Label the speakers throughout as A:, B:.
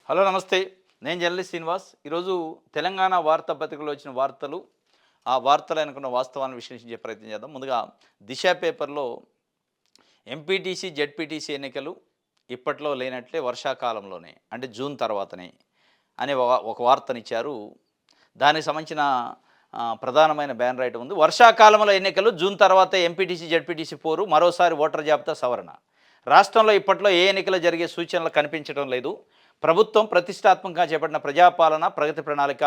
A: Hello నమస్తే. నేను journalist Srinivas. ఈరోజు తెలంగాణ వార్తాపత్రికలో వచ్చిన వార్తలు, ఆ వార్తలు అనుకున్న వాస్తవాన్ని విశ్లేషించే ప్రయత్నం చేద్దాం. ముందుగా దిశ పేపర్లో ఎంపీటీసీ, జెడ్పీటీసీ ఎన్నికలు ఇప్పట్లో లేనట్లే వర్షాకాలంలోనే అంటే జూన్ తర్వాతనే అనే ఒక వార్తనిచ్చారు. దానికి సంబంధించిన ప్రధానమైన బ్యానర్ ఐటమ్ ఉంది. వర్షాకాలంలో ఎన్నికలు, జూన్ తర్వాత ఎంపీటీసీ, జెడ్పీటీసీ పోరు, మరోసారి ఓటర్ జాబితా సవరణ. రాష్ట్రంలో ఇప్పట్లో ఏ ఎన్నికలు జరిగే సూచనలు కనిపించడం లేదు. ప్రభుత్వం ప్రతిష్టాత్మకంగా చేపట్టిన ప్రజాపాలన ప్రగతి ప్రణాళిక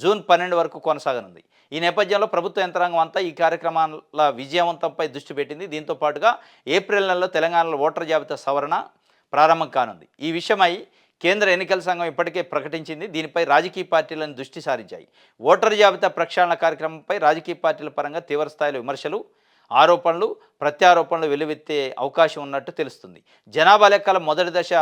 A: జూన్ 12 వరకు కొనసాగనుంది. ఈ నేపథ్యంలో ప్రభుత్వ యంత్రాంగం అంతా ఈ కార్యక్రమాల విజయవంతంపై దృష్టి పెట్టింది. దీంతో పాటుగా ఏప్రిల్ నెలలో తెలంగాణలో ఓటర్ జాబితా సవరణ ప్రారంభం కానుంది. ఈ విషయమై కేంద్ర ఎన్నికల సంఘం ఇప్పటికే ప్రకటించింది. దీనిపై రాజకీయ పార్టీలను దృష్టి సారించాయి. ఓటర్ జాబితా ప్రక్షాళన కార్యక్రమంపై రాజకీయ పార్టీల పరంగా తీవ్రస్థాయిలో విమర్శలు, ఆరోపణలు, ప్రత్యారోపణలు వెల్లువెత్తే అవకాశం ఉన్నట్టు తెలుస్తుంది. జనాభా లెక్కల మొదటి దశ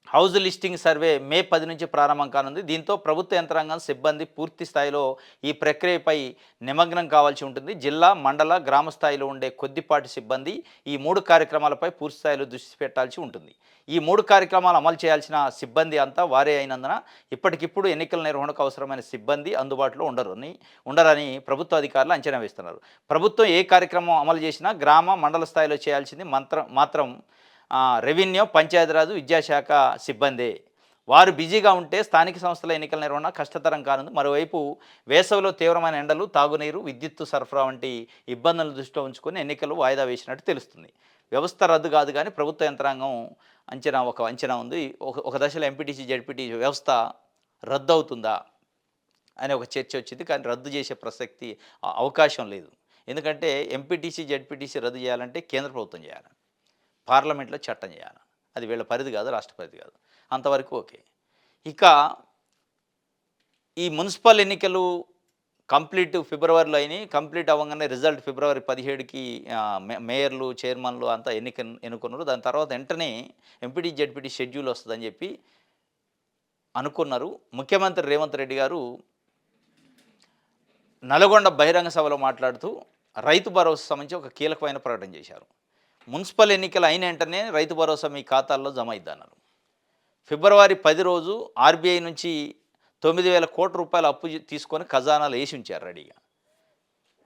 A: హౌస్ లిస్టింగ్ సర్వే మే 10 నుంచి ప్రారంభం కానుంది. దీంతో ప్రభుత్వ యంత్రాంగం సిబ్బంది పూర్తి స్థాయిలో ఈ ప్రక్రియపై నిమగ్నం కావాల్సి ఉంటుంది. జిల్లా, మండల, గ్రామ స్థాయిలో ఉండే కొద్దిపాటి సిబ్బంది ఈ 3 కార్యక్రమాలపై పూర్తి స్థాయిలో దృష్టి పెట్టాల్సి ఉంటుంది. ఈ 3 కార్యక్రమాలు అమలు చేయాల్సిన సిబ్బంది అంతా వారే అయినందున ఇప్పటికిప్పుడు ఎన్నికల నిర్వహణకు అవసరమైన సిబ్బంది అందుబాటులో ఉండరని ప్రభుత్వ అధికారులు అంచనా వేస్తున్నారు. ప్రభుత్వం ఏ కార్యక్రమం అమలు చేసినా గ్రామ, మండల స్థాయిలో చేయాల్సింది మాత్రం రెవెన్యూ, పంచాయతీరాజు, విద్యాశాఖ సిబ్బందే. వారు బిజీగా ఉంటే స్థానిక సంస్థల ఎన్నికల నిర్వహణ కష్టతరం కానుంది. మరోవైపు వేసవిలో తీవ్రమైన ఎండలు, తాగునీరు, విద్యుత్తు సరఫరా వంటి ఇబ్బందులను దృష్టిలో ఉంచుకొని ఎన్నికలు వాయిదా వేసినట్టు తెలుస్తుంది. వ్యవస్థ రద్దు కాదు కానీ ప్రభుత్వ యంత్రాంగం అంచనా ఉంది. ఒక దశలో ఎంపీటీసీ, జెడ్పీటీసీ వ్యవస్థ రద్దు అవుతుందా అనే ఒక చర్చ వచ్చింది. కానీ రద్దు చేసే ప్రసక్తి అవకాశం లేదు. ఎందుకంటే ఎంపీటీసీ, జెడ్పీటీసీ రద్దు చేయాలంటే కేంద్ర ప్రభుత్వం చేయాలి, పార్లమెంట్లో చట్టం చేయాలి. అది వీళ్ళ పరిధి కాదు, రాష్ట్ర పరిధి కాదు. అంతవరకు ఓకే. ఇక ఈ మున్సిపల్ ఎన్నికలు ఫిబ్రవరిలో అయినాయి. కంప్లీట్ అవ్వగానే రిజల్ట్ ఫిబ్రవరి 17కి మేయర్లు, చైర్మన్లు అంతా ఎన్నుకున్నారు. దాని తర్వాత వెంటనే ఎంపీటీ, జెడ్పీటీ షెడ్యూల్ వస్తుందని చెప్పి అనుకున్నారు. ముఖ్యమంత్రి రేవంత్ రెడ్డి గారు నల్గొండ బహిరంగ సభలో మాట్లాడుతూ రైతు భరోసా సంబంధించి ఒక కీలకమైన ప్రకటన చేశారు. మున్సిపల్ ఎన్నికలు అయిన వెంటనే రైతు భరోసా మీ ఖాతాల్లో జమ అయిద్దన్నారు. ఫిబ్రవరి 10 రోజు ఆర్బీఐ నుంచి 9,000 కోట్ల రూపాయల అప్పు తీసుకొని ఖజానాలు వేసి ఉంచారు రెడీగా.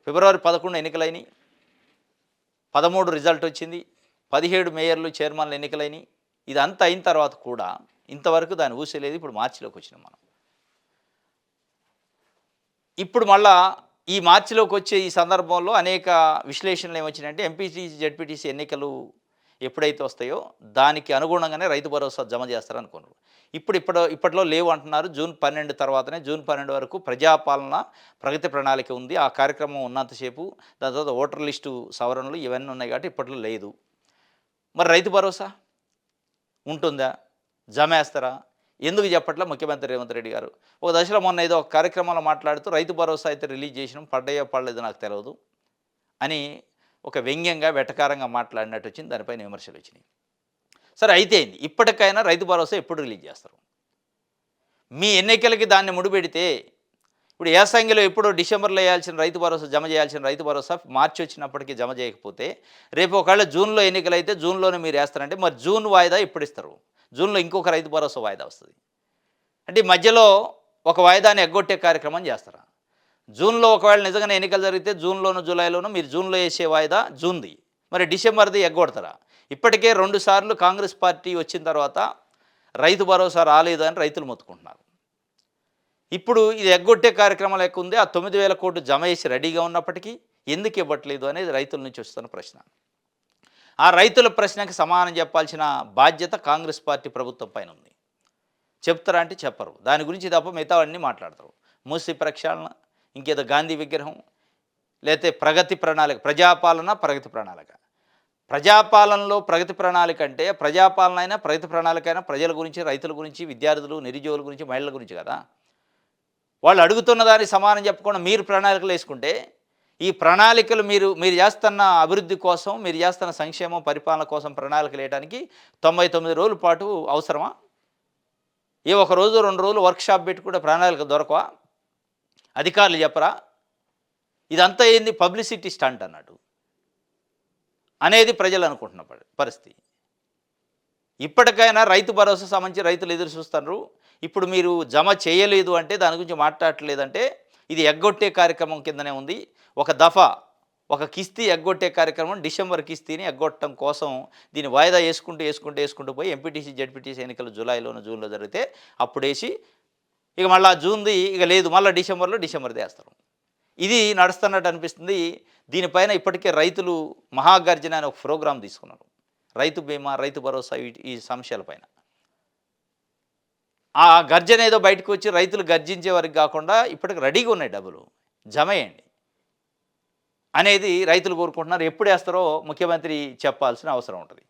A: ఫిబ్రవరి 11 ఎన్నికలైనవి, 13 రిజల్ట్ వచ్చింది, 17 మేయర్లు, చైర్మన్లు ఎన్నికలైనవి. ఇదంతా అయిన తర్వాత కూడా ఇంతవరకు దాని ఊసేలేదు. ఇప్పుడు మార్చిలోకి వచ్చినాం మనం. ఇప్పుడు మళ్ళా ఈ మార్చిలోకి వచ్చే ఈ సందర్భంలో అనేక విశ్లేషణలు ఏమొచ్చినాయంటే ఎంపీటీసీ, జెడ్పీటీసీ ఎన్నికలు ఎప్పుడైతే వస్తాయో దానికి అనుగుణంగానే రైతు భరోసా జమ చేస్తారనుకున్నారు. ఇప్పట్లో లేవు అంటున్నారు. జూన్ 12 తర్వాతనే, జూన్ 12 వరకు ప్రజాపాలన ప్రగతి ప్రణాళిక ఉంది. ఆ కార్యక్రమం ఉన్నంతసేపు దాని తర్వాత ఓటర్ లిస్టు సవరణలు ఇవన్నీ ఉన్నాయి కాబట్టి ఇప్పట్లో లేదు. మరి రైతు భరోసా ఉంటుందా? జమ వేస్తారా? ఎందుకు చెప్పట్లా ముఖ్యమంత్రి రేవంత్ రెడ్డి గారు? ఒక దశలో మొన్న ఏదో ఒక కార్యక్రమంలో మాట్లాడుతూ రైతు భరోసా అయితే రిలీజ్ చేసినాం, పడ్డాయో పడలేదో నాకు తెలియదు అని ఒక వ్యంగ్యంగా, వెటకారంగా మాట్లాడినట్టు వచ్చింది. దానిపైన విమర్శలు వచ్చినాయి. సరే అయితే ఇప్పటికైనా రైతు భరోసా ఎప్పుడు రిలీజ్ చేస్తారు? మీ ఎన్నికలకి దాన్ని ముడిపెడితే ఇప్పుడు యాసంగిలో ఎప్పుడో డిసెంబర్లో వేయాల్సిన రైతు భరోసా, జమ చేయాల్సిన రైతు భరోసా మార్చి వచ్చినప్పటికీ జమ చేయకపోతే రేపు ఒకవేళ జూన్లో ఎన్నికలైతే జూన్లోనే మీరు వేస్తారంటే మరి జూన్ వాయిదా ఎప్పుడు ఇస్తారు? జూన్లో ఇంకొక రైతు భరోసా వాయిదా వస్తుంది. అంటే మధ్యలో ఒక వాయిదాన్ని ఎగ్గొట్టే కార్యక్రమం చేస్తారా? జూన్లో ఒకవేళ నిజంగానే ఎన్నికలు జరిగితే జూన్లోనూ, జూలైలోనూ మీరు జూన్లో వేసే వాయిదా జూన్ది, మరి డిసెంబర్ది ఎగ్గొడతారా? ఇప్పటికే 2 సార్లు కాంగ్రెస్ పార్టీ వచ్చిన తర్వాత రైతు భరోసా రాలేదు అని రైతులు మొత్తుకుంటున్నారు. ఇప్పుడు ఇది ఎగ్గొట్టే కార్యక్రమాలు ఎక్కువ ఉంది. ఆ 9,000 కోట్లు జమ చేసి రెడీగా ఉన్నప్పటికీ ఎందుకు ఇవ్వట్లేదు అనేది రైతుల నుంచి వస్తున్న ప్రశ్న. ఆ రైతుల ప్రశ్నకి సమాధానం చెప్పాల్సిన బాధ్యత కాంగ్రెస్ పార్టీ ప్రభుత్వం పైన ఉంది. చెప్తారా అంటే చెప్పరు. దాని గురించి తప్ప మిగతావన్నీ మాట్లాడతారు. మూసి ప్రక్షాళన, ఇంకేదో గాంధీ విగ్రహం, లేకపోతే ప్రగతి ప్రణాళిక, ప్రజాపాలన ప్రగతి ప్రణాళిక. ప్రజాపాలనలో ప్రగతి ప్రణాళిక అంటే ప్రజాపాలన అయినా ప్రగతి ప్రణాళిక అయినా ప్రజల గురించి, రైతుల గురించి, విద్యార్థులు, నిరుద్యోగుల గురించి, మహిళల గురించి కదా. వాళ్ళు అడుగుతున్న దానికి సమానం చెప్పకుండా మీరు ప్రణాళికలు వేసుకుంటే ఈ ప్రణాళికలు మీరు చేస్తున్న అభివృద్ధి కోసం, మీరు చేస్తున్న సంక్షేమం, పరిపాలన కోసం ప్రణాళికలు వేయడానికి 99 రోజుల పాటు అవసరమా? ఒక రోజు 2 రోజులు వర్క్షాప్ పెట్టి కూడా ప్రణాళిక దొరకవా? అధికారులు చెప్పరా? ఇదంతా ఏంది? పబ్లిసిటీ స్టంట్ అన్నట్టు అనేది ప్రజలు అనుకుంటున్న పరిస్థితి. ఇప్పటికైనా రైతు భరోసా సంబంధించి రైతులు ఎదురు చూస్తున్నారు. ఇప్పుడు మీరు జమ చేయలేదు అంటే, దాని గురించి మాట్లాడట్లేదంటే ఇది ఎగ్గొట్టే కార్యక్రమం కిందనే ఉంది. ఒక దఫా, ఒక కిస్తీ ఎగ్గొట్టే కార్యక్రమం, డిసెంబర్ కిస్తీని ఎగ్గొట్టడం కోసం దీన్ని వాయిదా వేసుకుంటూ పోయి ఎంపీటీసీ, జెడ్పీటీసీ ఎన్నికలు జూలైలోనో, జూన్‌లో జరిగితే అప్పుడేసి ఇక మళ్ళా జూన్‌ది ఇక లేదు, మళ్ళా డిసెంబర్‌ది ఏస్తారు. ఇది నడుస్తున్నట్టు అనిపిస్తుంది. దీనిపైన ఇప్పటికే రైతులు మహాగర్జన అనే ఒక ప్రోగ్రాం తీసుకున్నారు. రైతు బీమా, రైతు భరోసా ఈ సమస్యలపైన. ఆ గర్జన ఏదో బయటకు వచ్చి రైతులు గర్జించే వరకు కాకుండా ఇప్పటికి రెడీగా ఉన్నాయి డబ్బులు, జమేయండి అనేది రైతులు కోరుకుంటున్నారు. ఎప్పుడు వేస్తారో ముఖ్యమంత్రి చెప్పాల్సిన అవసరం ఉంటుంది.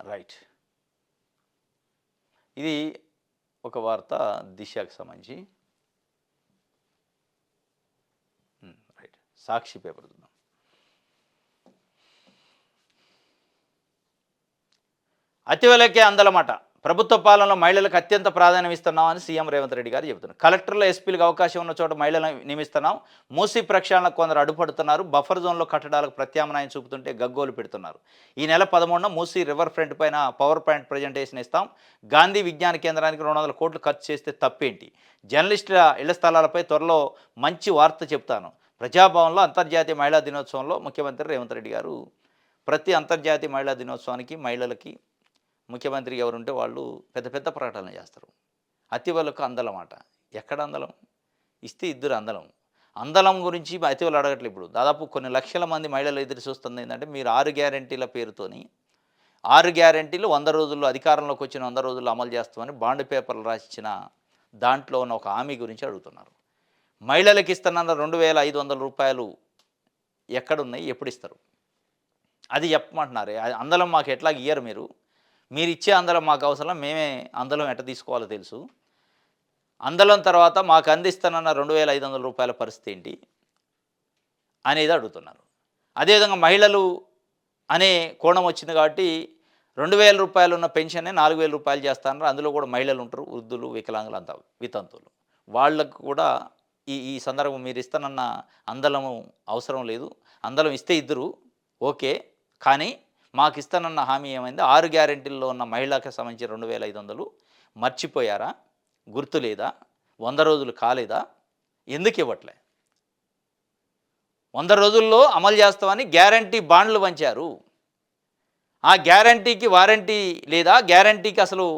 A: రైట్. ఇది ఒక వార్త దిశకు సంబంధించి. రైట్. సాక్షి పేపర్ చూద్దాం. అతివలకే అందలమాట. ప్రభుత్వ పాలనలో మహిళలకు అత్యంత ప్రాధాన్యం ఇస్తున్నామని సీఎం రేవంత్ రెడ్డి గారు చెబుతున్నారు. కలెక్టర్లు, ఎస్పీలకు అవకాశం ఉన్న చోట మహిళలను నియమిస్తున్నాం. మూసీ ప్రక్షాళనకు కొందరు అడ్డుపడుతున్నారు. బఫర్ జోన్లో కట్టడాలకు ప్రత్యామ్నాయం చూపుతుంటే గగ్గోలు పెడుతున్నారు. ఈ నెల 13న మూసీ రివర్ ఫ్రంట్ పైన పవర్ పాయింట్ ప్రజెంటేషన్ ఇస్తాం. గాంధీ విజ్ఞాన కేంద్రానికి 200 కోట్లు ఖర్చు చేస్తే తప్పేంటి? జర్నలిస్టుల ఇళ్ల స్థలాలపై త్వరలో మంచి వార్త చెప్తాను. ప్రజాభవన్లో అంతర్జాతీయ మహిళా దినోత్సవంలో ముఖ్యమంత్రి రేవంత్ రెడ్డి గారు ప్రతి అంతర్జాతీయ మహిళా దినోత్సవానికి మహిళలకి ముఖ్యమంత్రి ఎవరుంటే వాళ్ళు పెద్ద పెద్ద ప్రకటనలు చేస్తారు. అతివలకు అందలమాట. ఎక్కడ అందలం? ఇస్తే ఇద్దరు అందలం. అందలం గురించి అతివలు అడగట్లేదు. ఇప్పుడు దాదాపు కొన్ని లక్షల మంది మహిళలు ఎదురు చూస్తుంది ఏంటంటే, మీరు 6 గ్యారెంటీల పేరుతోని 6 గ్యారెంటీలు 100 రోజుల్లో అధికారంలోకి వచ్చిన 100 రోజుల్లో అమలు చేస్తామని బాండ్ పేపర్లు రాసిచ్చిన దాంట్లో ఉన్న ఒక హామీ గురించి అడుగుతున్నారు. మహిళలకు ఇస్తున్న 2,500 రూపాయలు ఎక్కడున్నాయి, ఎప్పుడు ఇస్తారు? అది చెప్పమంటున్నారు. అందలం మాకు ఎట్లా ఇయ్యరు మీరు ఇచ్చే అందలం మాకు అవసరం, మేమే అందలం ఎట్ట తీసుకోవాలో తెలుసు. అందలం తర్వాత మాకు అందిస్తానన్న 2,500 రూపాయల పరిస్థితి ఏంటి అనేది అడుగుతున్నారు. అదేవిధంగా మహిళలు అనే కోణం వచ్చింది కాబట్టి 2,000 రూపాయలు ఉన్న పెన్షన్నే 4,000 రూపాయలు చేస్తానన్నారు. అందులో కూడా మహిళలు ఉంటారు, వృద్ధులు, వికలాంగులు, అంతా వితంతువులు. వాళ్ళకు కూడా ఈ సందర్భం మీరు ఇస్తానన్న అందలము అవసరం లేదు. అందలం ఇస్తే ఇద్దరు ఓకే, కానీ మాకు ఇస్తానన్న హామీ ఏమైంది? 6 గ్యారెంటీల్లో ఉన్న మహిళలకు సంబంధించి 2,500 మర్చిపోయారా? గుర్తు లేదా? 100 రోజులు కాలేదా? ఎందుకు ఇవ్వట్లే? 100 రోజుల్లో అమలు చేస్తామని గ్యారంటీ బాండ్లు పంచారు. ఆ గ్యారంటీకి వారంటీ లేదా? గ్యారంటీకి అసలు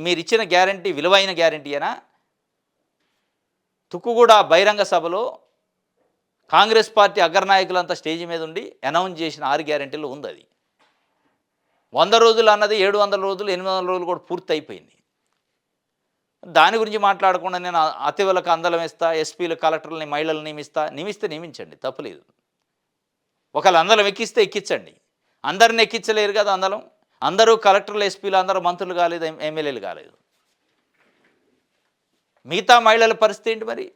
A: మీరిచ్చిన గ్యారంటీ విలువైన గ్యారంటీయేనా? తుక్కుగూడ బహిరంగ సభలో కాంగ్రెస్ పార్టీ అగ్రనాయకులంతా స్టేజ్ మీద ఉండి అనౌన్స్ చేసిన 6 గ్యారెంటీలు ఉంది. అది 100 రోజులు అన్నది 700 రోజులు, 800 రోజులు కూడా పూర్తి అయిపోయింది. దాని గురించి మాట్లాడకుండా నేను అతివలకు అందలం ఇస్తా, ఎస్పీలు, కలెక్టర్లని మహిళలు నియమిస్తే నియమించండి, తప్పులేదు. ఒకవేళ అందలం ఎక్కిస్తే ఎక్కించండి. అందరిని ఎక్కించలేరు కదా అందలం. అందరూ కలెక్టర్లు, ఎస్పీలు అందరూ మంత్రులు కాలేదు, ఎమ్మెల్యేలు కాలేదు. మిగతా మహిళల పరిస్థితి ఏంటి మరి?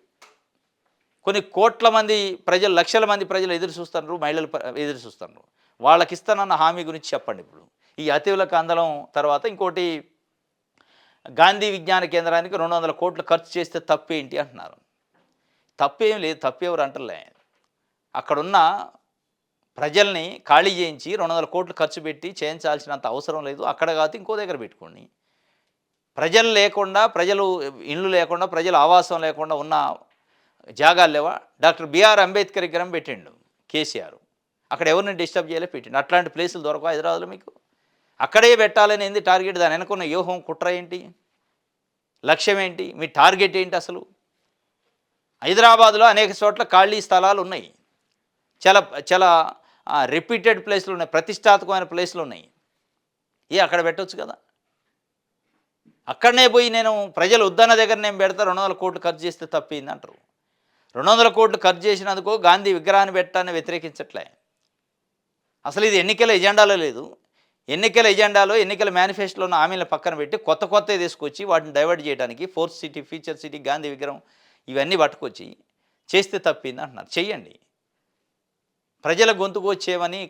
A: కొన్ని కోట్ల మంది ప్రజలు, లక్షల మంది ప్రజలు ఎదురు చూస్తున్నారు, మహిళలు ఎదురు చూస్తున్నారు. వాళ్ళకి ఇస్తానన్న హామీ గురించి చెప్పండి. ఇప్పుడు ఈ అతివలకు అందలం తర్వాత ఇంకోటి, గాంధీ విజ్ఞాన కేంద్రానికి 200 కోట్లు ఖర్చు చేస్తే తప్పేంటి అంటున్నారు. తప్పేం లేదు, తప్పేవరు అంటలే. అక్కడున్న ప్రజల్ని ఖాళీ చేయించి 200 కోట్లు ఖర్చు పెట్టి చేయించాల్సినంత అవసరం లేదు. అక్కడ కాదు ఇంకో దగ్గర పెట్టుకోండి. ప్రజలు లేకుండా, ప్రజలు ఇళ్ళు లేకుండా, ప్రజలు ఆవాసం లేకుండా ఉన్న జాగాలు లేవా? డాక్టర్ బిఆర్ అంబేద్కర్ విగ్రహం పెట్టిండు కేసీఆర్. అక్కడ ఎవరిని డిస్టర్బ్ చేయలే, పెట్టిండు. అట్లాంటి ప్లేసులు దొరకవు హైదరాబాద్లో మీకు. అక్కడే పెట్టాలని ఏంది టార్గెట్? దాని వెనుకున్న వ్యూహం, కుట్ర ఏంటి? లక్ష్యం ఏంటి? మీ టార్గెట్ ఏంటి అసలు? హైదరాబాద్లో అనేక చోట్ల ఖాళీ స్థలాలు ఉన్నాయి. చాలా చాలా రిపీటెడ్ ప్లేస్లు ఉన్నాయి, ప్రతిష్టాత్మకమైన ప్లేస్లు ఉన్నాయి. అక్కడ పెట్టవచ్చు కదా. అక్కడనే పోయి నేను ప్రజలు వద్దన్న దగ్గర నేను పెడతా, 200 కోట్లు ఖర్చు చేస్తే తప్పింది అంటారు. 200 కోట్లు ఖర్చు చేసినందుకు గాంధీ విగ్రహాన్ని పెట్టాలని వ్యతిరేకించట్లే. అసలు ఇది ఎన్నికల ఎజెండాలో లేదు. ఎన్నికల ఎజెండాలో, ఎన్నికల మేనిఫెస్టోలో ఉన్న హామీలను పక్కన పెట్టి కొత్తవి తీసుకొచ్చి వాటిని డైవర్ట్ చేయడానికి fourth city, feature city, Gandhi విగ్రహం ఇవన్నీ పట్టుకొచ్చి చేస్తే తప్పింది అంటున్నారు. చెయ్యండి. ప్రజల గొంతుకు వచ్చేవని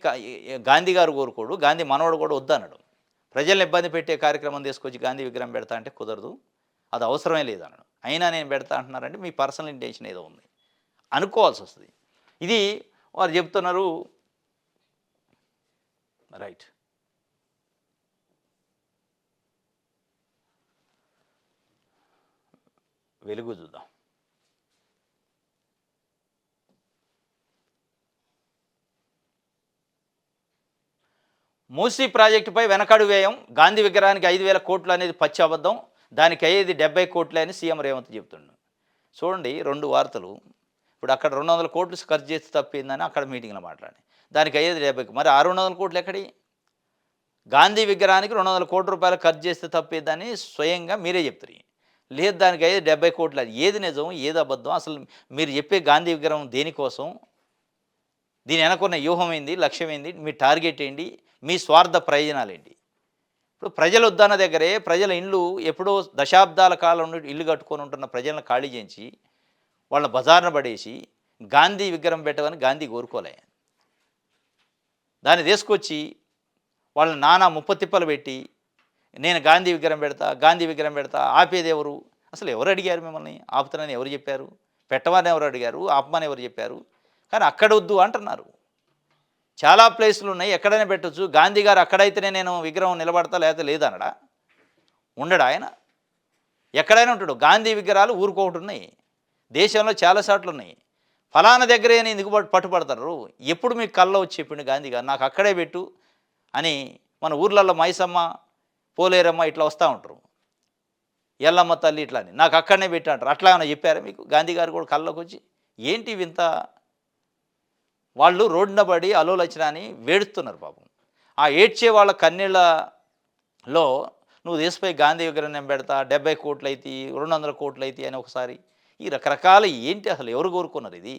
A: గాంధీ గారు కోరుకోడు, గాంధీ మనవడు కూడా వద్దన్నాడు. ప్రజల్ని ఇబ్బంది పెట్టే కార్యక్రమం తీసుకొచ్చి గాంధీ విగ్రహం పెడతా అంటే కుదరదు, అది అవసరమే లేదన్నాడు. అయినా నేను పెడతా అంటున్నారంటే మీ పర్సనల్ ఇంటెన్షన్ ఏదో ఉంది అనుకోవాల్సి వస్తుంది. ఇది వారు చెప్తున్నారు. రైట్. వెలుగు చూద్దాం. మూసీ ప్రాజెక్టుపై వెనకడు వ్యయం, గాంధీ విగ్రహానికి 5,000 కోట్లు అనేది పచ్చి అబద్ధం, దానికి అయ్యేది 70 కోట్లే అని సీఎం రేవంత్ చెప్తుండు. చూడండి 2 వార్తలు. ఇప్పుడు అక్కడ 200 కోట్లు ఖర్చు చేస్తే తప్పిందని అక్కడ మీటింగ్లో మాట్లాడి, దానికి అయ్యేది 70. మరి ఆ 200 కోట్లు ఎక్కడి? గాంధీ విగ్రహానికి 200 కోట్ల రూపాయలు ఖర్చు చేస్తే తప్పేదని స్వయంగా మీరే చెప్తారు. లేదు దానికి అయ్యేది 70 కోట్లు. అది ఏది నిజం, ఏది అబద్ధం? అసలు మీరు చెప్పే గాంధీ విగ్రహం దేనికోసం? దీని వెనకున్న వ్యూహం ఏంది, లక్ష్యం ఏంది, మీ టార్గెట్ ఏంటి, మీ స్వార్థ ప్రయోజనాలు ఏంటి? ఇప్పుడు ప్రజల ఉద్దాన దగ్గరే ప్రజల ఇండ్లు ఎప్పుడో దశాబ్దాల కాలం నుండి ఇల్లు కట్టుకొని ఉంటున్న ప్రజలను ఖాళీ చేయించి వాళ్ళ బజార్న పడేసి గాంధీ విగ్రహం పెట్టమని గాంధీ కోరుకోలే. దాన్ని తీసుకొచ్చి వాళ్ళ నానా ముప్పతిప్పలు పెట్టి నేను గాంధీ విగ్రహం పెడతా, గాంధీ విగ్రహం పెడతా, ఆపేది ఎవరు? అసలు ఎవరు అడిగారు మిమ్మల్ని? ఆపుతానని ఎవరు చెప్పారు? పెట్టమని ఎవరు అడిగారు? ఆపమని ఎవరు చెప్పారు? కానీ అక్కడ వద్దు అంటున్నారు. చాలా ప్లేసులు ఉన్నాయి, ఎక్కడైనా పెట్టచ్చు. గాంధీ గారు అక్కడైతేనే నేను విగ్రహం నిలబడతా, లేకపోతే లేదనడా? ఉండడా ఆయన? ఎక్కడైనా ఉంటాడు. గాంధీ విగ్రహాలు ఊరుకోటి ఉన్నాయి, దేశంలో చాలా సార్లు ఉన్నాయి. ఫలానా దగ్గరే ఎందుకు పట్టుపడతారు? ఎప్పుడు మీకు కళ్ళ వచ్చి చెప్పిండు గాంధీ గారు నాకు అక్కడే పెట్టు అని? మన ఊర్లలో మైసమ్మ, పోలేరమ్మ ఇట్లా వస్తూ ఉంటారు, ఎల్లమ్మ తల్లి ఇట్లా అని నాకు అక్కడనే పెట్టి అంటారు. అట్లా ఏమైనా చెప్పారా మీకు? గాంధీ గారు కూడా కళ్ళలోకి వచ్చి ఏంటి వింత? వాళ్ళు రోడ్డున పడి అలోలచన అని వేడుస్తున్నారు పాపం. ఆ ఏడ్చే వాళ్ళ కన్నీళ్ళలో నువ్వు తీసిపోయి గాంధీ విగ్రహం నేను పెడతా, 70 కోట్లు అయితే, 200 కోట్లు అయితే అని ఒకసారి ఈ రకరకాల ఏంటి? అసలు ఎవరు కోరుకున్నారు ఇది?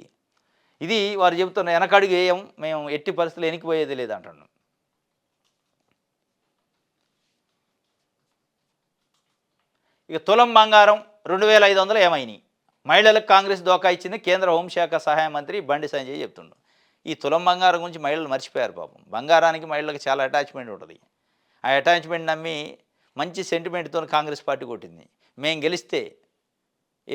A: ఇది వారు చెబుతున్న వెనకడుగు వేయం, మేము ఎట్టి పరిస్థితులు వెనక్కిపోయేది లేదంటున్నాం. ఇక తులం బంగారం 2,500 ఏమైనాయి? మహిళలకు కాంగ్రెస్ దోకా ఇచ్చింది కేంద్ర హోంశాఖ సహాయ మంత్రి బండి సంజయ్ చెప్తుండు. ఈ తులం బంగారం గురించి మహిళలు మర్చిపోయారు పాపం. బంగారానికి మహిళలకు చాలా అటాచ్మెంట్ ఉంటుంది. ఆ అటాచ్మెంట్ నమ్మి మంచి సెంటిమెంట్తో కాంగ్రెస్ పార్టీ కొట్టింది. మేము గెలిస్తే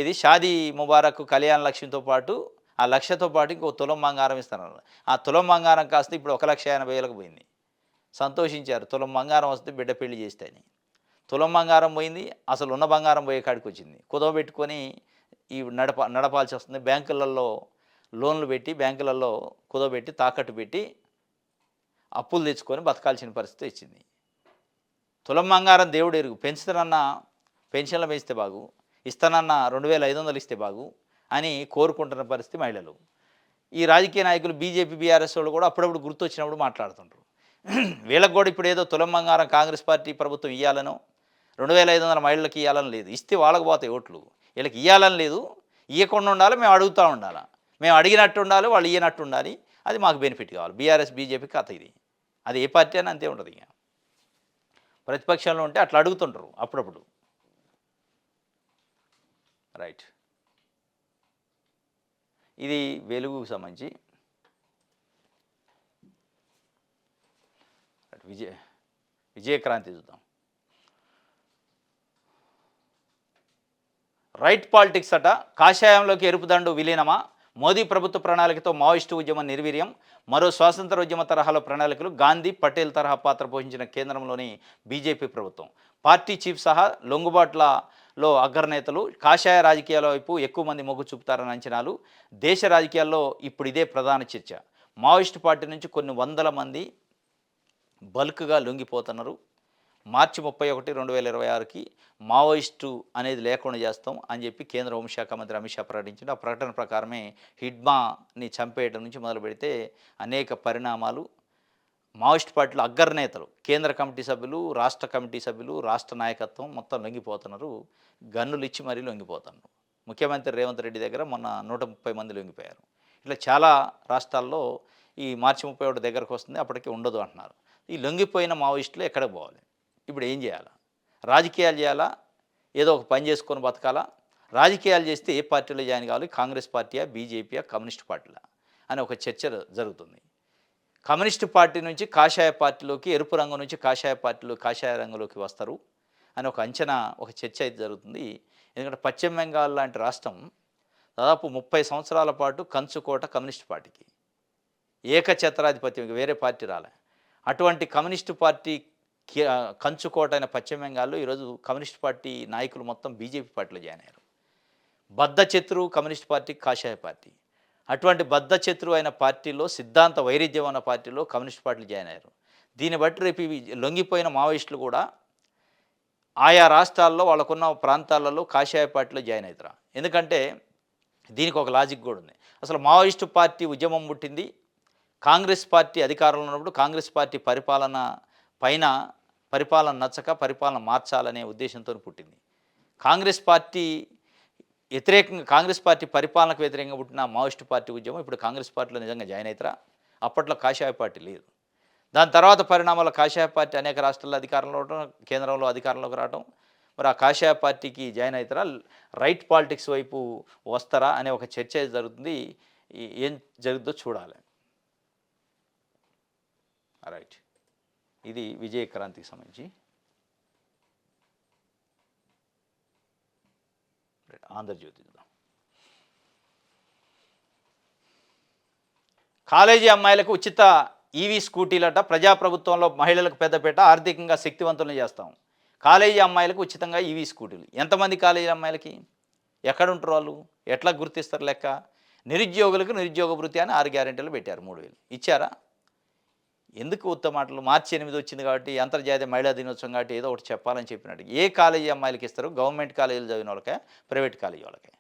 A: ఇది షాదీ ముబారక్ కళ్యాణ లక్ష్యంతో పాటు ఆ లక్షతో పాటు ఇంకో తులం బంగారం ఇస్తున్నారు. ఆ తులం బంగారం కాస్త ఇప్పుడు 1,80,000కు పోయింది. సంతోషించారు, తులం బంగారం వస్తే బిడ్డ పెళ్లి చేస్తే అని. తులం బంగారం పోయింది, అసలు ఉన్న బంగారం పోయే కాడికి వచ్చింది. కుదవబెట్టుకొని ఈ నడపాల్సి వస్తుంది. బ్యాంకులలో లోన్లు పెట్టి, బ్యాంకులలో కుదవబెట్టి, తాకట్టు పెట్టి అప్పులు తెచ్చుకొని బతకాల్సిన పరిస్థితి వచ్చింది. తులం బంగారం దేవుడు ఎరుగు. పెంచుతానన్నా పెన్షన్లు పెంచితే బాగు, ఇస్తానన్నా 2,500 ఇస్తే బాగు అని కోరుకుంటున్న పరిస్థితి మహిళలు. ఈ రాజకీయ నాయకులు బీజేపీ, బీఆర్ఎస్ వాళ్ళు కూడా అప్పుడప్పుడు గుర్తొచ్చినప్పుడు మాట్లాడుతుంటారు. వీళ్ళకి కూడా ఇప్పుడు ఏదో తులం బంగారం కాంగ్రెస్ పార్టీ ప్రభుత్వం ఇవ్వాలనో 2,500 మహిళలకు ఇవ్వాలని లేదు. ఇస్తే వాళ్ళకు పోతాయి ఓట్లు. వీళ్ళకి ఇవ్వాలని లేదు, ఇవ్వకుండా ఉండాలి, మేము అడుగుతూ ఉండాలి. మేము అడిగినట్టు ఉండాలి, వాళ్ళు ఇవ్వనట్టు ఉండాలి. అది మాకు బెనిఫిట్ కావాలి. బీఆర్ఎస్ బీజేపీ కథ ఇది. అది ఏ పార్టీ అని అంతే ఉంటుంది. ఇక ప్రతిపక్షంలో ఉంటే అట్లా అడుగుతుంటారు అప్పుడప్పుడు. రైట్. ఇది వెలుగుకు సంబంధించి విజయక్రాంతి చూద్దాం. రైట్ పాలిటిక్స్ అట, కాషాయంలోకి ఎరుపుదండు విలీనమా, మోదీ ప్రభుత్వ ప్రణాళికతో మావోయిస్టు ఉద్యమం నిర్వీర్యం, మరో స్వాతంత్రోద్యమ తరహాలో ప్రణాళికలు, గాంధీ పటేల్ తరహా పాత్ర పోషించిన కేంద్రంలోని బీజేపీ ప్రభుత్వం, పార్టీ చీఫ్ సహా లొంగుబాట్లలో అగ్రనేతలు, కాషాయ రాజకీయాల వైపు ఎక్కువ మంది మొగ్గు చూపుతారన్న అంచనాలు. దేశ రాజకీయాల్లో ఇప్పుడు ఇదే ప్రధాన చర్చ. మావోయిస్టు పార్టీ నుంచి కొన్ని వందల మంది బల్క్గా లొంగిపోతున్నారు. మార్చి 31, 2026కి మావోయిస్టు అనేది లేకుండా చేస్తాం అని చెప్పి కేంద్ర హోంశాఖ మంత్రి అమిత్ షా ప్రకటించారు. ఆ ప్రకటన ప్రకారమే హిడ్మాని చంపేయడం నుంచి మొదలు పెడితే అనేక పరిణామాలు. మావోయిస్ట్ పార్టీలో అగ్రనేతలు, కేంద్ర కమిటీ సభ్యులు, రాష్ట్ర కమిటీ సభ్యులు, రాష్ట్ర నాయకత్వం మొత్తం లొంగిపోతున్నారు. గన్నులు ఇచ్చి మరీ లొంగిపోతున్నారు. ముఖ్యమంత్రి రేవంత్ రెడ్డి దగ్గర మొన్న 130 మంది లొంగిపోయారు. ఇట్లా చాలా రాష్ట్రాల్లో ఈ మార్చి 31 దగ్గరకు వస్తుంది, అప్పటికి ఉండదు అంటున్నారు. ఈ లొంగిపోయిన మావోయిస్టులు ఎక్కడికి పోవాలి? ఇప్పుడు ఏం చేయాలా? రాజకీయాలు చేయాలా? ఏదో ఒక పని చేసుకొని బతకాలా? రాజకీయాలు చేస్తే ఏ పార్టీలో జాయిన్ కావాలి? కాంగ్రెస్ పార్టీయా, బీజేపీయా, కమ్యూనిస్ట్ పార్టీలా అని ఒక చర్చ జరుగుతుంది. కమ్యూనిస్ట్ పార్టీ నుంచి కాషాయ పార్టీలోకి, ఎరుపు రంగు నుంచి కాషాయ పార్టీలో కాషాయ రంగులోకి వస్తారు అని ఒక అంచనా, ఒక చర్చ అయితే జరుగుతుంది. ఎందుకంటే పశ్చిమ బెంగాల్ లాంటి రాష్ట్రం దాదాపు 30 సంవత్సరాల పాటు కంచుకోట కమ్యూనిస్ట్ పార్టీకి, ఏకఛత్రాధిపత్యం, వేరే పార్టీ రాలే. అటువంటి కమ్యూనిస్టు పార్టీ కంచుకోట అయిన పశ్చిమ బెంగాల్లో ఈరోజు కమ్యూనిస్ట్ పార్టీ నాయకులు మొత్తం బీజేపీ పార్టీలో జాయిన్ అయ్యారు. బద్ధశత్రువు కమ్యూనిస్ట్ పార్టీ, కాషాయ పార్టీ. అటువంటి బద్ధశత్రువు అయిన పార్టీలో, సిద్ధాంత వైరుధ్యం ఉన్న పార్టీలో కమ్యూనిస్ట్ పార్టీలు జాయిన్ అయ్యారు. దీన్ని బట్టి రేపు ఇవి లొంగిపోయిన మావోయిస్టులు కూడా ఆయా రాష్ట్రాల్లో వాళ్ళకున్న ప్రాంతాలలో కాషాయ పార్టీలో జాయిన్ అవుతారు. ఎందుకంటే దీనికి ఒక లాజిక్ కూడా ఉంది. అసలు మావోయిస్టు పార్టీ ఉద్యమం పుట్టింది కాంగ్రెస్ పార్టీ అధికారంలో ఉన్నప్పుడు, కాంగ్రెస్ పార్టీ పరిపాలన నచ్చక పరిపాలన మార్చాలనే ఉద్దేశంతో పుట్టింది. కాంగ్రెస్ పార్టీ పరిపాలనకు వ్యతిరేకంగా పుట్టిన మావోయిస్టు పార్టీ ఉద్యమం ఇప్పుడు కాంగ్రెస్ పార్టీలో నిజంగా జాయిన్ అవుతారా? అప్పట్లో కాషాయ పార్టీ లేదు. దాని తర్వాత పరిణామాల కాషాయ పార్టీ అనేక రాష్ట్రాల్లో అధికారంలో ఉండటం, కేంద్రంలో అధికారంలోకి రావడం. మరి ఆ కాషాయ పార్టీకి జాయిన్ అవుతారా, రైట్ పాలిటిక్స్ వైపు వస్తారా అనే ఒక చర్చ జరుగుతుంది. ఏం జరుగుతుందో చూడాలి. రైట్, ఇది విజయక్రాంతికి సంబంధించి. ఆంధ్రజ్యోతి చూద్దాం. కాలేజీ అమ్మాయిలకు ఉచిత ఈవీ స్కూటీలట. ప్రజాప్రభుత్వంలో మహిళలకు పెద్దపీట, ఆర్థికంగా శక్తివంతులను చేస్తాం. కాలేజీ అమ్మాయిలకు ఉచితంగా ఈవీ స్కూటీలు. ఎంతమంది కాలేజీ అమ్మాయిలకి? ఎక్కడుంటారు వాళ్ళు? ఎట్లా గుర్తిస్తారు లెక్క? నిరుద్యోగులకు నిరుద్యోగ భృతి అని 6 గ్యారెంటీలు పెట్టారు. 3,000 ఇచ్చారా? ఎందుకు ఉత్తమ మాటలు? మార్చి 8 వచ్చింది కాబట్టి, అంతర్జాతీయ మహిళా దినోత్సవం కాబట్టి ఏదో ఒకటి చెప్పాలని చెప్పినట్టు. ఏ కాలేజీ అమ్మాయిలకి ఇస్తారు? గవర్నమెంట్ కాలేజీలు చదివిన వాళ్ళకే, ప్రైవేట్ కాలేజీ వాళ్ళకే.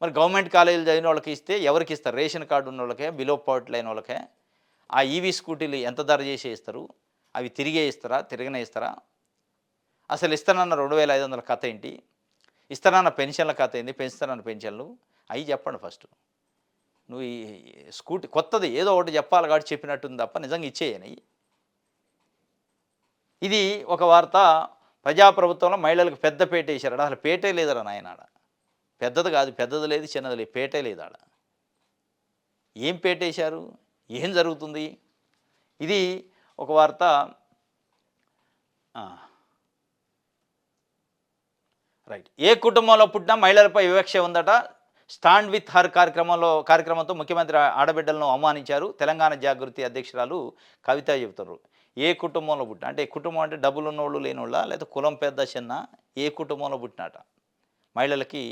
A: మరి గవర్నమెంట్ కాలేజీలు చదివిన వాళ్ళకి ఇస్తే ఎవరికి ఇస్తారు? రేషన్ కార్డు ఉన్న వాళ్ళకే, బిలో పవర్టీ లైన్ వాళ్ళకే. ఆ ఈవీ స్కూటీలు ఎంత ధర చేసి ఇస్తారు? అవి తిరిగే ఇస్తారా, తిరగనే ఇస్తారా? అసలు ఇస్తానన్న 2,500 కథ ఏంటి? ఇస్తానన్న పెన్షన్ల కథ ఏంది? పెంచుతానన్న పెన్షన్లు అవి చెప్పండి ఫస్ట్. నువ్వు ఈ స్కూటీ కొత్తది ఏదో ఒకటి చెప్పాలి కాబట్టి చెప్పినట్టుంది తప్ప నిజంగా ఇచ్చేయని. ఇది ఒక వార్త. ప్రజాప్రభుత్వంలో మహిళలకు పెద్ద పేట వేశారట. అసలు పేటే లేదరా నాయనాడ. పెద్దది కాదు, పెద్దది లేదు, చిన్నది లేదు, పేటే లేదాడ. ఏం పేటేశారు? ఏం జరుగుతుంది? ఇది ఒక వార్త. రైట్, ఏ కుటుంబంలో పుట్టినా మహిళలపై వివక్ష ఉందట. స్టాండ్ విత్ హర్ కార్యక్రమంతో ముఖ్యమంత్రి ఆడబిడ్డలను అవమానించారు. తెలంగాణ జాగృతి అధ్యక్షురాలు కవిత చెబుతారు. ఏ కుటుంబంలో పుట్టిన అంటే, కుటుంబం అంటే డబ్బులు ఉన్నోళ్ళు లేనోళ్ళ, లేదా కులం పెద్ద చిన్న, ఏ కుటుంబంలో పుట్టినట మహిళలకి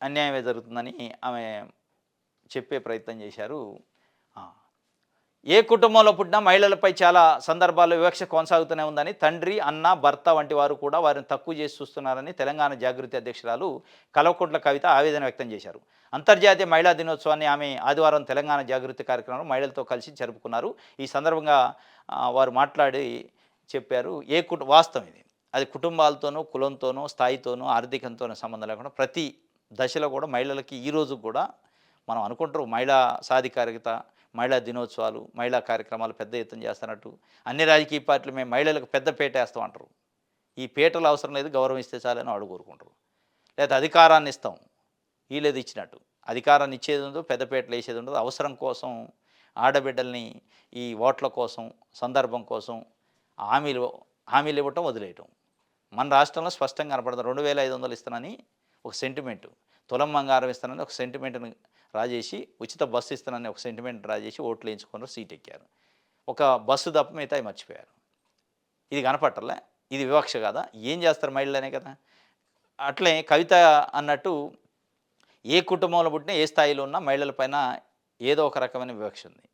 A: అన్యాయమే జరుగుతుందని ఆమె చెప్పే ప్రయత్నం చేశారు. ఏ కుటుంబంలో పుట్టినా మహిళలపై చాలా సందర్భాల్లో వివక్ష కొనసాగుతూనే ఉందని, తండ్రి, అన్న, భర్త వంటి వారు కూడా వారిని తక్కువ చేసి చూస్తున్నారని తెలంగాణ జాగృతి అధ్యక్షురాలు కల్వకుంట్ల కవిత ఆవేదన వ్యక్తం చేశారు. అంతర్జాతీయ మహిళా దినోత్సవాన్ని ఆమె ఆదివారం తెలంగాణ జాగృతి కార్యక్రమంలో మహిళలతో కలిసి జరుపుకున్నారు. ఈ సందర్భంగా వారు మాట్లాడి చెప్పారు. వాస్తవం ఇది. అది కుటుంబాలతోనూ, కులంతోనూ, స్థాయితోనూ, ఆర్థికంతోనూ సంబంధం లేకుండా ప్రతి దశలో కూడా మహిళలకి ఈరోజు కూడా మనం అనుకుంటారు మహిళా సాధికారికత, మహిళా దినోత్సవాలు, మహిళా కార్యక్రమాలు పెద్ద ఎత్తున చేస్తున్నట్టు. అన్ని రాజకీయ పార్టీలు మేము మహిళలకు పెద్ద పీట వేస్తాం అంటారు. ఈ పీటలు అవసరం లేదు, గౌరవం ఇస్తే చాలని వాడు కోరుకుంటారు. లేదా అధికారాన్ని ఇస్తాం, వీళ్ళేది ఇచ్చినట్టు. అధికారాన్ని ఇచ్చేది ఉండదు, పెద్ద పీటలు వేసేది ఉండదు. అవసరం కోసం ఆడబిడ్డల్ని ఈ ఓట్ల కోసం, సందర్భం కోసం హామీలు ఇవ్వటం, వదిలేయటం. మన రాష్ట్రంలో స్పష్టంగా కనపడుతుంది. 2,500 ఇస్తానని ఒక సెంటిమెంటు, తులం బంగారం ఇస్తానని ఒక సెంటిమెంట్ని రాజేసి, ఉచిత బస్సు ఇస్తానని ఒక సెంటిమెంట్ రాజేసి ఓట్లు వేయించుకున్నారు, సీట్ ఎక్కారు. ఒక బస్సు తప్ప మిగతా మర్చిపోయారు. ఇది కనపట్టలే. ఇది వివక్ష కదా? ఏం చేస్తారు మహిళలనే కదా. అట్లే కవిత అన్నట్టు ఏ కుటుంబంలో పుట్టినా, ఏ స్థాయిలో ఉన్నా మహిళలపైన ఏదో ఒక రకమైన వివక్ష ఉంది.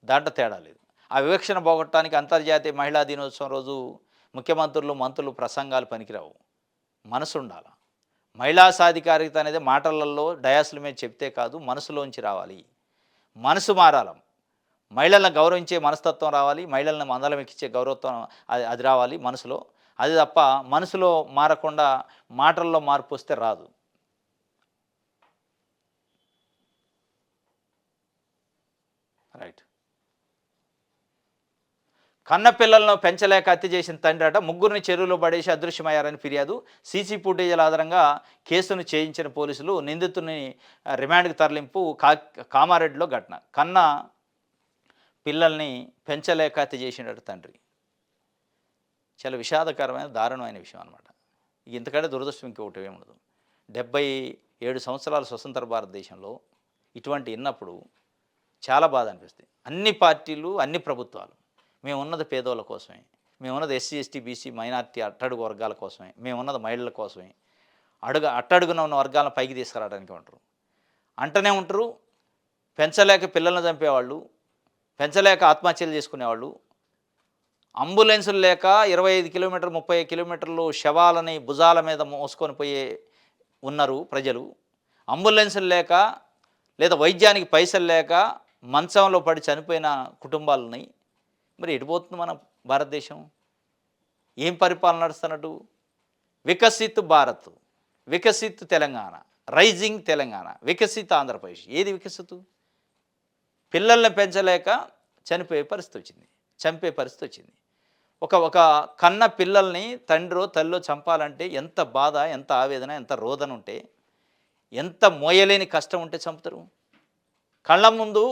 A: దాంట్లో తేడా లేదు. ఆ వివక్షను పోగొట్టడానికి అంతర్జాతీయ మహిళా దినోత్సవం రోజు ముఖ్యమంత్రులు, మంత్రులు ప్రసంగాలు పనికిరావు. మనసు ఉండాలి. మహిళా సాధికారికత అనేది మాటలలో డయాసుల మీద చెప్తే కాదు, మనసులోంచి రావాలి. మనసు మారాలి. మహిళలను గౌరవించే మనస్తత్వం రావాలి. మహిళలను మందలం ఎక్కించే గౌరవత్వం అది రావాలి మనసులో. అది తప్ప మనసులో మారకుండా మాటల్లో మార్పు వస్తే రాదు. రైట్. కన్న పిల్లలను పెంచలేక హత్య చేసిన తండ్రి అట. ముగ్గురిని చెరువులో పడేసి అదృశ్యమయ్యారని ఫిర్యాదు. సీసీ ఫుటేజీల ఆధారంగా కేసును చేయించిన పోలీసులు నిందితుని రిమాండ్కి తరలింపు. కామారెడ్డిలో ఘటన. కన్న పిల్లల్ని పెంచలేక హత్య చేసినట్టు తండ్రి. చాలా విషాదకరమైన, దారుణమైన విషయం అనమాట. ఇంతకంటే దురదృష్టం ఇంకొకటి ఏముండదు. 77 సంవత్సరాల స్వతంత్ర భారతదేశంలో ఇటువంటి విన్నప్పుడు చాలా బాధ అనిపిస్తుంది. అన్ని పార్టీలు, అన్ని ప్రభుత్వాలు మేమున్నది పేదోళ్ళ కోసమే, మేమున్నది ఎస్సీ, ఎస్టీ, బీసీ, మైనార్టీ అట్టడుగు వర్గాల కోసమే, మేమున్నది మహిళల కోసమే, అట్టడుగున ఉన్న వర్గాలను పైకి తీసుకురావడానికి ఉంటారు. అంటనే ఉంటారు, పెంచలేక పిల్లల్ని చంపేవాళ్ళు, పెంచలేక ఆత్మహత్యలు చేసుకునేవాళ్ళు, అంబులెన్సులు లేక 25 కిలోమీటర్లు 30 కిలోమీటర్లు శవాలని భుజాల మీద మోసుకొని పోయే ఉన్నారు ప్రజలు. అంబులెన్సులు లేక లేదా వైద్యానికి పైసలు లేక మంచంలో పడి చనిపోయిన కుటుంబాలున్నాయి. మరి ఎటుపోతుంది మన భారతదేశం? ఏం పరిపాలన నడుస్తున్నట్టు? వికసిత్ భారత్, వికసిత్ తెలంగాణ, రైజింగ్ తెలంగాణ, వికసిత్ ఆంధ్రప్రదేశ్. ఏది వికసిత్? పిల్లల్ని పెంచలేక చనిపోయే పరిస్థితి వచ్చింది, చంపే పరిస్థితి వచ్చింది. ఒక కన్న పిల్లల్ని తండ్రో తల్లో చంపాలంటే ఎంత బాధ, ఎంత ఆవేదన, ఎంత రోదన ఉంటే, ఎంత మోయలేని కష్టం ఉంటే చంపుతారు. కళ్ళ ముందు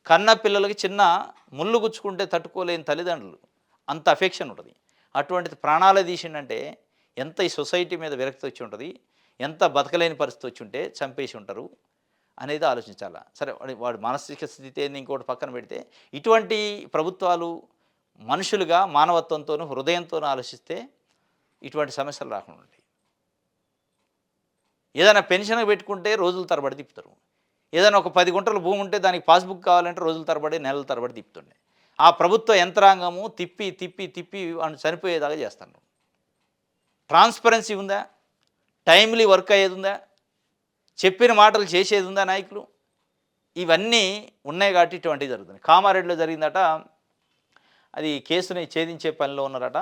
A: కన్న పిల్లలకి చిన్న ముళ్ళు గుచ్చుకుంటే తట్టుకోలేని తల్లిదండ్రులు, అంత అఫెక్షన్ ఉంటుంది. అటువంటిది ప్రాణాలు తీసిండంటే ఎంత ఈ సొసైటీ మీద విరక్తి వచ్చి ఉంటుంది, ఎంత బతకలేని పరిస్థితి వచ్చి ఉంటే చంపేసి ఉంటారు అనేది ఆలోచించాలా. సరే, వాడు మానసిక స్థితి ఏంది ఇంకోటి పక్కన పెడితే, ఇటువంటి ప్రభుత్వాలు మనుషులుగా మానవత్వంతోనూ హృదయంతోనూ ఆలోచిస్తే ఇటువంటి సమస్యలు రాకుండా ఉంటాయి. ఏదైనా పెన్షన్ పెట్టుకుంటే రోజుల తరబడి తిప్పుతారు. ఏదైనా ఒక 10 గుంటల భూమి ఉంటే దానికి పాస్బుక్ కావాలంటే రోజుల తరబడి, నెలల తరబడి తిప్పుతుండే. ఆ ప్రభుత్వ యంత్రాంగము తిప్పి తిప్పి తిప్పి వాడిని చనిపోయేదాకా చేస్తాను. ట్రాన్స్పరెన్సీ ఉందా? టైమ్లీ వర్క్ అయ్యేది ఉందా? చెప్పిన మాటలు చేసేది ఉందా నాయకులు? ఇవన్నీ ఉన్నాయి కాబట్టి ఇటువంటివి జరుగుతుంది. కామారెడ్డిలో జరిగిందట, అది కేసుని ఛేదించే పనిలో ఉన్నారట.